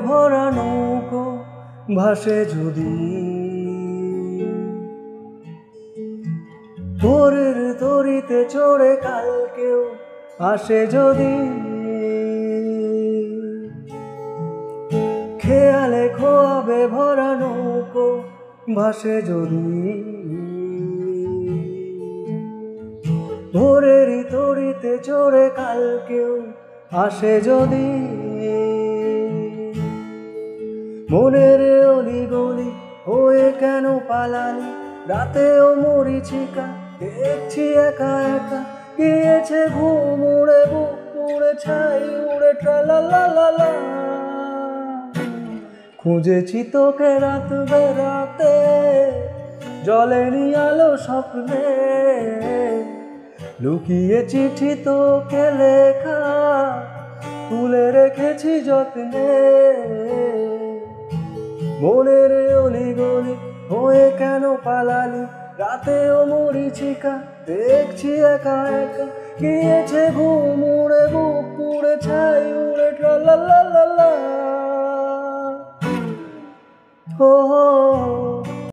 ভরা নৌকো ভাসে যদি, ভোরের তরিতে চড়ে কাল কেউ আসে যদি, খেয়ালে খোয়াবে ভরা নৌকো ভাসে যদি, ভোরের তরিতে চড়ে কাল কেউ আসে যদি। মনের অলি গলি হয়ে কেন পালালি, রাতেও মরিচিকা দেখছি একা একা, গিয়েছে ঘুম উড়ে বুক পুড়ে ছাই উড়ে ট্রালালালা। খুঁজেছি তোকে রাত বেরাতে, জ্বলেনি আলো স্বপ্নে, লুকিয়ে চিঠি তোকে লেখা তুলে রেখেছি যত্নে। মনের অলি গলি হয়ে কেন পালালি, রাতেও মরিচিকা দেখছি একা একা, গিয়েছে ঘুম উড়ে বুক পুড়ে ছাই উড়ে ট্রালালালা। ও